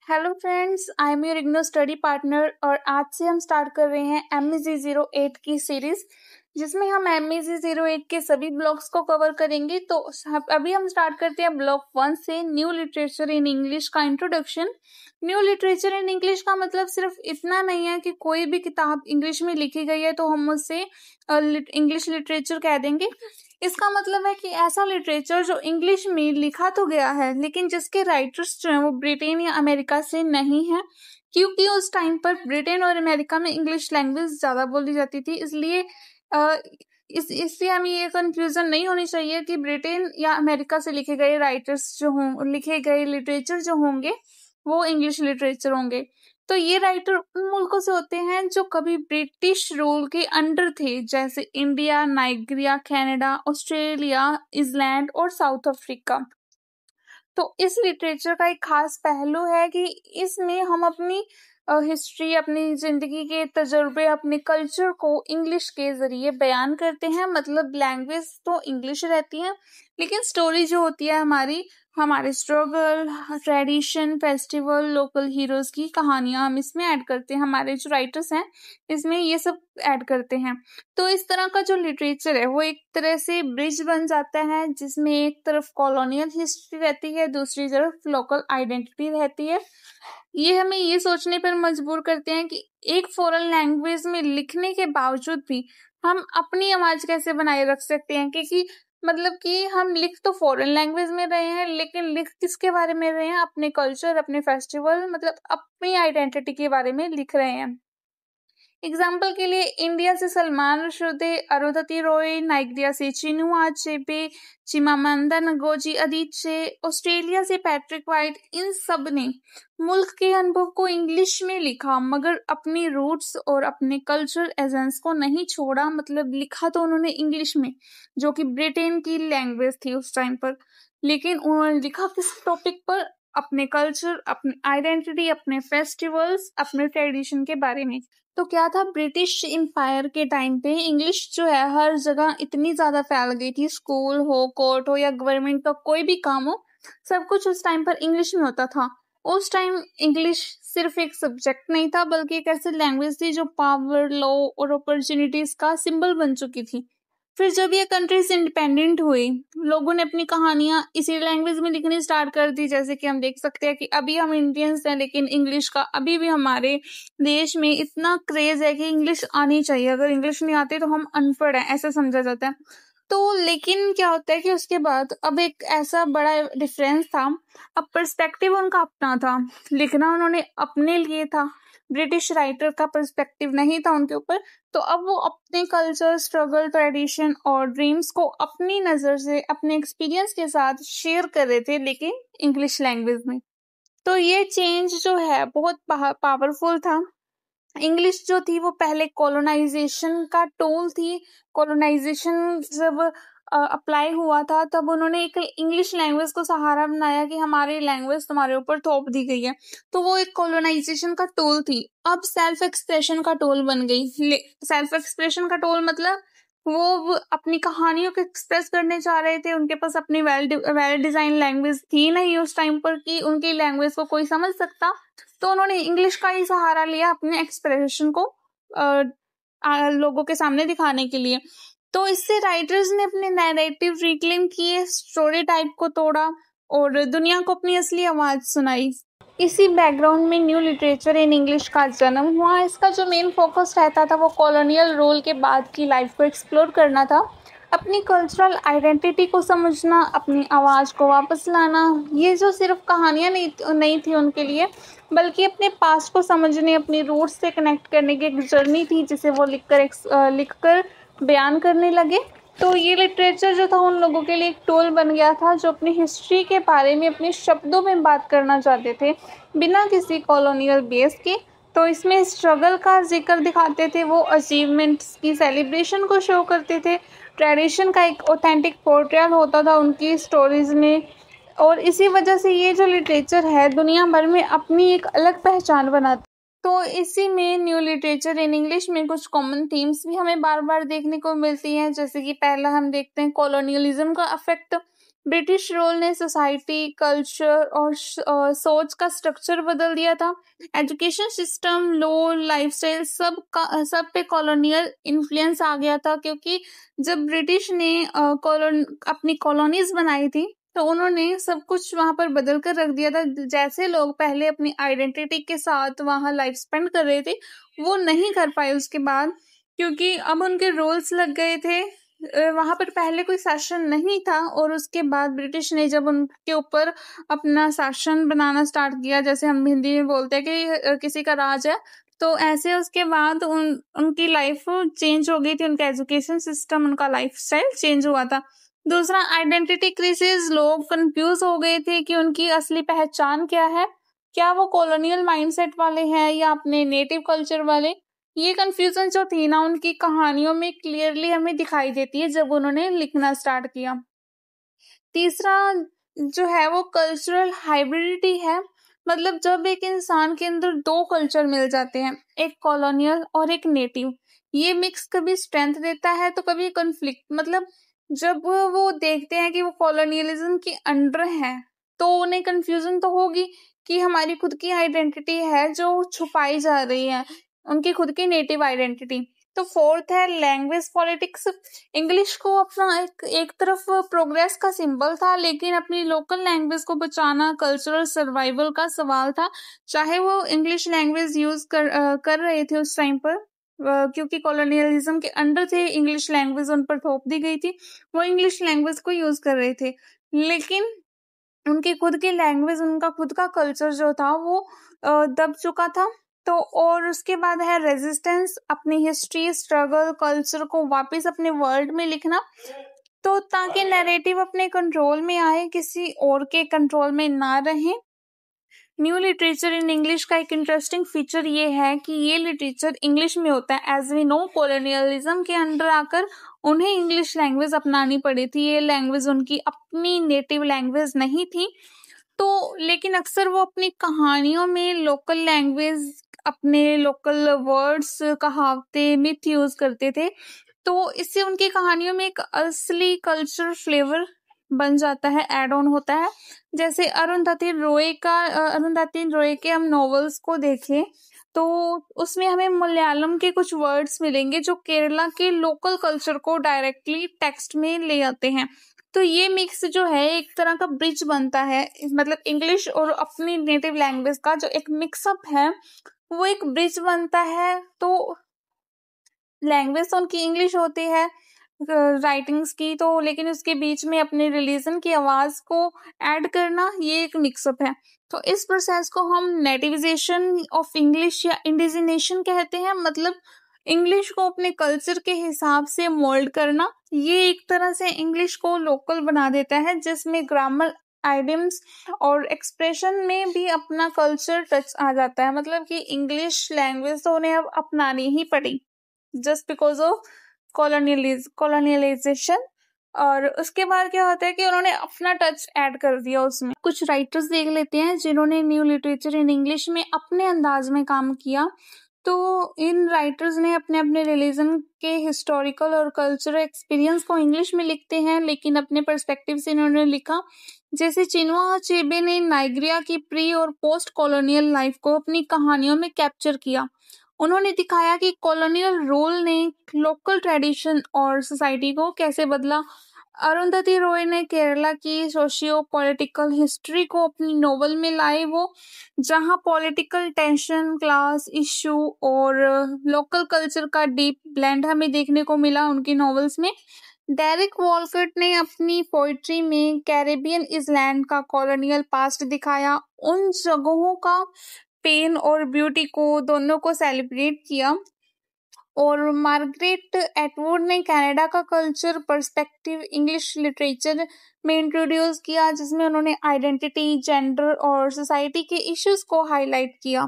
Hello friends, I am your IGNOU study partner और आज से हम स्टार्ट कर रहे हैं MEG08 की सीरीज, जिसमें हम MEG08 के सभी ब्लॉक्स को कवर करेंगे। तो अभी हम स्टार्ट करते हैं ब्लॉक 1 से, न्यू लिटरेचर इन इंग्लिश का introduction. New literature in English का मतलब सिर्फ इतना नहीं है कि कोई भी किताब इंग्लिश में लिखी गई है तो हम उससे इंग्लिश लिटरेचर कह देंगे। इसका मतलब है कि ऐसा लिटरेचर जो इंग्लिश में लिखा तो गया है लेकिन जिसके राइटर्स जो हैं वो ब्रिटेन या अमेरिका से नहीं है, क्योंकि उस टाइम पर ब्रिटेन और अमेरिका में इंग्लिश लैंग्वेज ज़्यादा बोली जाती थी। इसलिए इससे हमें ये कंफ्यूजन नहीं होनी चाहिए कि ब्रिटेन या अमेरिका से लिखे गए राइटर्स जो हों, लिखे गए लिटरेचर जो होंगे वो इंग्लिश लिटरेचर होंगे। तो ये राइटर उन मुल्कों से होते हैं जो कभी ब्रिटिश रूल के अंडर थे, जैसे इंडिया, नाइजीरिया, कनाडा, ऑस्ट्रेलिया, इस्लैंड और साउथ अफ्रीका। तो इस लिटरेचर का एक खास पहलू है कि इसमें हम अपनी हिस्ट्री, अपनी ज़िंदगी के तजुर्बे, अपने कल्चर को इंग्लिश के ज़रिए बयान करते हैं। मतलब लैंग्वेज तो इंग्लिश रहती है लेकिन स्टोरी जो होती है हमारे struggle, tradition, festival, local heroes की कहानियाँ हम इसमें ऐड करते हैं। हमारे जो राइटर्स हैं इसमें ये सब ऐड करते हैं। तो इस तरह का जो लिटरेचर है वो एक तरह से ब्रिज बन जाता है, जिसमें एक तरफ कॉलोनियल हिस्ट्री रहती है, दूसरी तरफ लोकल आइडेंटिटी रहती है। ये हमें ये सोचने पर मजबूर करते हैं कि एक फॉरेन लैंग्वेज में लिखने के बावजूद भी हम अपनी आवाज कैसे बनाए रख सकते हैं, क्योंकि मतलब कि हम लिख तो फॉरेन लैंग्वेज में रहे हैं लेकिन लिख किसके बारे में रहे हैं? अपने कल्चर, अपने फेस्टिवल, मतलब अपनी आइडेंटिटी के बारे में लिख रहे हैं। एग्जाम्पल के लिए इंडिया से सलमान रुश्दी, अरुंधति रॉय, नाइजीरिया से चिनुआ अचेबे, चिमामांदा नगोजी अदिचे, ऑस्ट्रेलिया से पैट्रिक वाइट, इन सब ने मुल्क के अनुभव को इंग्लिश में लिखा मगर अपनी रूट्स और अपने कल्चरल एसेंस को नहीं छोड़ा। मतलब लिखा तो उन्होंने इंग्लिश में, जो कि ब्रिटेन की लैंग्वेज थी उस टाइम पर, लेकिन उन्होंने लिखा किस टॉपिक पर? अपने कल्चर, अपनी आइडेंटिटी, अपने फेस्टिवल्स, अपने ट्रेडिशन के बारे में। तो क्या था, ब्रिटिश एम्पायर के टाइम पे इंग्लिश जो है हर जगह इतनी ज़्यादा फैल गई थी। स्कूल हो, कोर्ट हो या गवर्नमेंट का कोई भी काम हो, सब कुछ उस टाइम पर इंग्लिश में होता था। उस टाइम इंग्लिश सिर्फ एक सब्जेक्ट नहीं था बल्कि एक ऐसी लैंग्वेज थी जो पावर, लॉ और अपॉर्चुनिटीज का सिंबल बन चुकी थी। फिर जब ये कंट्रीज इंडिपेंडेंट हुई, लोगों ने अपनी कहानियां इसी लैंग्वेज में लिखनी स्टार्ट कर दी। जैसे कि हम देख सकते हैं कि अभी हम इंडियंस हैं लेकिन इंग्लिश का अभी भी हमारे देश में इतना क्रेज है कि इंग्लिश आनी चाहिए। अगर इंग्लिश नहीं आती तो हम अनपढ़ हैं, ऐसा समझा जाता है। तो लेकिन क्या होता है कि उसके बाद अब एक ऐसा बड़ा डिफरेंस था। अब पर्सपेक्टिव उनका अपना था, लिखना उन्होंने अपने लिए था। ब्रिटिश राइटर का पर्सपेक्टिव नहीं था उनके ऊपर। तो अब वो अपने कल्चर, स्ट्रगल, ट्रेडिशन और ड्रीम्स को अपनी नज़र से, अपने एक्सपीरियंस के साथ शेयर कर रहे थे, लेकिन इंग्लिश लैंग्वेज में। तो ये चेंज जो है बहुत पावरफुल था। इंग्लिश जो थी वो पहले कॉलोनाइजेशन का टूल थी। कॉलोनाइजेशन जब अप्लाई हुआ था तब उन्होंने एक इंग्लिश लैंग्वेज को सहारा बनाया कि हमारी लैंग्वेज तुम्हारे ऊपर थोप दी गई है। तो वो एक कॉलोनाइजेशन का टूल थी। अब सेल्फ एक्सप्रेशन का टूल बन गई। सेल्फ एक्सप्रेशन का टूल मतलब वो अपनी कहानियों को एक्सप्रेस करने चाह रहे थे। उनके पास अपनी वेल डिजाइन लैंग्वेज थी नहीं उस टाइम पर कि उनकी लैंग्वेज को कोई समझ सकता। तो उन्होंने इंग्लिश का ही सहारा लिया अपने एक्सप्रेशन को लोगों के सामने दिखाने के लिए। तो इससे राइटर्स ने अपने नैरेटिव रिक्लेम किए, स्टोरी टाइप को तोड़ा और दुनिया को अपनी असली आवाज सुनाई। इसी बैकग्राउंड में न्यू लिटरेचर इन इंग्लिश का जन्म हुआ। इसका जो मेन फोकस रहता था वो कॉलोनियल रूल के बाद की लाइफ को एक्सप्लोर करना था, अपनी कल्चरल आइडेंटिटी को समझना, अपनी आवाज़ को वापस लाना। ये जो सिर्फ कहानियाँ नहीं थी उनके लिए, बल्कि अपने पास्ट को समझने, अपनी रूट्स से कनेक्ट करने की एक जर्नी थी जिसे वो लिखकर बयान करने लगे। तो ये लिटरेचर जो था उन लोगों के लिए एक टूल बन गया था जो अपनी हिस्ट्री के बारे में अपने शब्दों में बात करना चाहते थे बिना किसी कॉलोनियल बेस के। तो इसमें स्ट्रगल का जिक्र दिखाते थे, वो अचीवमेंट्स की सेलिब्रेशन को शो करते थे, ट्रेडिशन का एक ऑथेंटिक पोर्ट्रेल होता था उनकी स्टोरीज में। और इसी वजह से ये जो लिटरेचर है दुनिया भर में अपनी एक अलग पहचान बनाता। तो इसी में न्यू लिटरेचर इन इंग्लिश में कुछ कॉमन थीम्स भी हमें बार बार देखने को मिलती हैं। जैसे कि पहला हम देखते हैं कॉलोनियलिज्म का अफेक्ट। ब्रिटिश रूल ने सोसाइटी, कल्चर और सोच का स्ट्रक्चर बदल दिया था। एजुकेशन सिस्टम, लॉ, लाइफस्टाइल सब पे कॉलोनियल इन्फ्लुएंस आ गया था, क्योंकि जब ब्रिटिश ने अपनी कॉलोनीज बनाई थी तो उन्होंने सब कुछ वहां पर बदल कर रख दिया था। जैसे लोग पहले अपनी आइडेंटिटी के साथ वहां लाइफ स्पेंड कर रहे थे, वो नहीं कर पाए उसके बाद, क्योंकि अब उनके रूल्स लग गए थे। वहां पर पहले कोई शासन नहीं था और उसके बाद ब्रिटिश ने जब उनके ऊपर अपना शासन बनाना स्टार्ट किया, जैसे हम हिंदी में बोलते हैं कि किसी का राज है, तो ऐसे उसके बाद उनकी लाइफ चेंज हो गई थी, उनका एजुकेशन सिस्टम, उनका लाइफस्टाइल चेंज हुआ था। दूसरा, आइडेंटिटी क्राइसिस। लोग कंफ्यूज हो गए थे कि उनकी असली पहचान क्या है, क्या वो कॉलोनियल माइंडसेट वाले हैं या अपने नेटिव कल्चर वाले। ये कंफ्यूजन जो थी ना, उनकी कहानियों में क्लियरली हमें दिखाई देती है जब उन्होंने लिखना स्टार्ट किया। तीसरा जो है वो कल्चरल हाइब्रिडिटी है। मतलब जब एक इंसान के अंदर दो कल्चर मिल जाते हैं, एक कॉलोनियल और एक नेटिव, ये मिक्स कभी स्ट्रेंथ देता है तो कभी कॉन्फ्लिक्ट। मतलब जब वो देखते हैं कि वो कॉलोनियलिज्म के अंडर है, तो उन्हें कंफ्यूजन तो होगी कि हमारी खुद की आइडेंटिटी है जो छुपाई जा रही है, उनकी खुद की नेटिव आइडेंटिटी। तो फोर्थ है लैंग्वेज पॉलिटिक्स। इंग्लिश को अपना एक तरफ प्रोग्रेस का सिंबल था, लेकिन अपनी लोकल लैंग्वेज को बचाना कल्चरल सर्वाइवल का सवाल था। चाहे वो इंग्लिश लैंग्वेज यूज कर रहे थे उस टाइम पर, क्योंकि कॉलोनियलिज्म के अंडर थे, इंग्लिश लैंग्वेज उन पर थोप दी गई थी, वो इंग्लिश लैंग्वेज को यूज कर रहे थे, लेकिन उनकी खुद की लैंग्वेज, उनका खुद का कल्चर जो था वो दब चुका था। तो और उसके बाद है रेजिस्टेंस, अपनी हिस्ट्री, स्ट्रगल, कल्चर को वापस अपने वर्ल्ड में लिखना, तो ताकि नैरेटिव अपने कंट्रोल में आए, किसी और के कंट्रोल में ना रहे। न्यू लिटरेचर इन इंग्लिश का एक इंटरेस्टिंग फीचर ये है कि ये लिटरेचर इंग्लिश में होता है। एज वी नो, कॉलोनियलिज्म के अंडर आकर उन्हें इंग्लिश लैंग्वेज अपनानी पड़ी थी, ये लैंग्वेज उनकी अपनी नेटिव लैंग्वेज नहीं थी। तो लेकिन अक्सर वो अपनी कहानियों में लोकल लैंग्वेज, अपने लोकल वर्ड्स, कहावतें, मिथ यूज करते थे, तो इससे उनकी कहानियों में एक असली कल्चर फ्लेवर बन जाता है, एड ऑन होता है। जैसे अरुंधति रॉय के हम नॉवेल्स को देखें तो उसमें हमें मलयालम के कुछ वर्ड्स मिलेंगे जो केरला के लोकल कल्चर को डायरेक्टली टेक्स्ट में ले आते हैं। तो ये मिक्स जो है एक तरह का ब्रिज बनता है, मतलब इंग्लिश और अपनी नेटिव लैंग्वेज का जो एक मिक्सअप है वो एक ब्रिज बनता है। तो लैंग्वेज तो उनकी इंग्लिश होती है, राइटिंग्स की, तो लेकिन उसके बीच में अपने रिलीजन की आवाज को ऐड करना, ये एक मिक्सअप है। तो इस प्रोसेस को हम नेटिविजेशन ऑफ इंग्लिश या इंडिजिनेशन कहते हैं। मतलब इंग्लिश को अपने कल्चर के हिसाब से मोल्ड करना, ये एक तरह से इंग्लिश को लोकल बना देता है, जिसमें ग्रामर, आइडियम्स और एक्सप्रेशन में भी अपना कल्चर टच आ जाता है। मतलब कि इंग्लिश लैंग्वेज तो उन्हें अब अपनानी ही पड़ी जस्ट बिकॉज ऑफ कॉलोनियलाइजेशन। और उसके बाद क्या होता है कि उन्होंने अपना टच ऐड कर दिया उसमें। कुछ राइटर्स देख लेते हैं जिन्होंने न्यू लिटरेचर इन इंग्लिश में अपने अंदाज में काम किया। तो इन राइटर्स ने अपने अपने रिलीजन के हिस्टोरिकल और कल्चरल एक्सपीरियंस को इंग्लिश में लिखते हैं, लेकिन अपने पर्सपेक्टिव से इन्होंने लिखा। जैसे चिनुआ अचेबे ने नाइजीरिया की प्री और पोस्ट कॉलोनियल लाइफ को अपनी कहानियों में कैप्चर किया। उन्होंने दिखाया कि कॉलोनियल रूल ने लोकल ट्रेडिशन और सोसाइटी को कैसे बदला। अरुंधति रॉय ने केरला की सोशियो पॉलिटिकल हिस्ट्री को अपनी नोवेल में लाए, वो जहां पॉलिटिकल टेंशन, क्लास इशू और लोकल कल्चर का डीप ब्लेंड हमें देखने को मिला उनकी नॉवेल्स में। डेरिक वॉलकॉट ने अपनी पोइट्री में कैरेबियन इसलैंड का कॉलोनियल पास्ट दिखाया, उन जगहों का पेन और ब्यूटी को दोनों को सेलिब्रेट किया। और मार्गरेट एटवुड ने कनाडा का कल्चर पर्सपेक्टिव इंग्लिश लिटरेचर में इंट्रोड्यूस किया, जिसमें उन्होंने आइडेंटिटी, जेंडर और सोसाइटी के इश्यूज को हाईलाइट किया।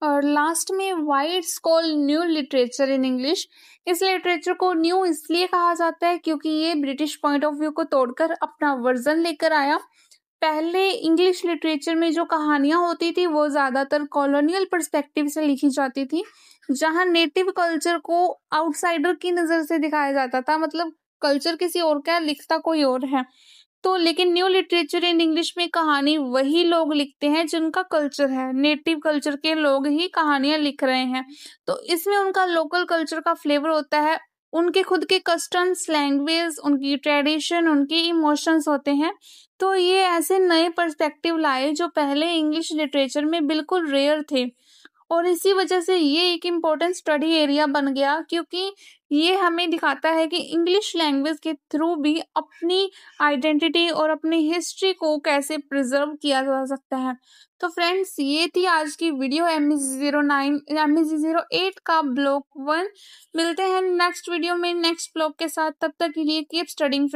और लास्ट में why it's called new literature in English. इस लिटरेचर को न्यू इसलिए कहा जाता है क्योंकि ये ब्रिटिश पॉइंट ऑफ व्यू को तोड़कर अपना वर्जन लेकर आया। पहले इंग्लिश लिटरेचर में जो कहानियां होती थी वो ज्यादातर कॉलोनियल पर्सपेक्टिव से लिखी जाती थी, जहां नेटिव कल्चर को आउटसाइडर की नजर से दिखाया जाता था। मतलब कल्चर किसी और का, लिखता कोई और है। तो लेकिन न्यू लिटरेचर इन इंग्लिश में कहानी वही लोग लिखते हैं जिनका कल्चर है, नेटिव कल्चर के लोग ही कहानियां लिख रहे हैं। तो इसमें उनका लोकल कल्चर का फ्लेवर होता है, उनके खुद के कस्टम्स, लैंग्वेज, उनकी ट्रेडिशन, उनके इमोशंस होते हैं। तो ये ऐसे नए पर्सपेक्टिव लाए जो पहले इंग्लिश लिटरेचर में बिल्कुल रेयर थे, और इसी वजह से ये एक इम्पोर्टेंट स्टडी एरिया बन गया, क्योंकि ये हमें दिखाता है कि इंग्लिश लैंग्वेज के थ्रू भी अपनी आइडेंटिटी और अपनी हिस्ट्री को कैसे प्रिजर्व किया जा सकता है। तो फ्रेंड्स, ये थी आज की वीडियो MEG08 का ब्लॉक 1। मिलते हैं नेक्स्ट वीडियो में नेक्स्ट ब्लॉक के साथ, तब तक के लिए कीप स्टडिंग।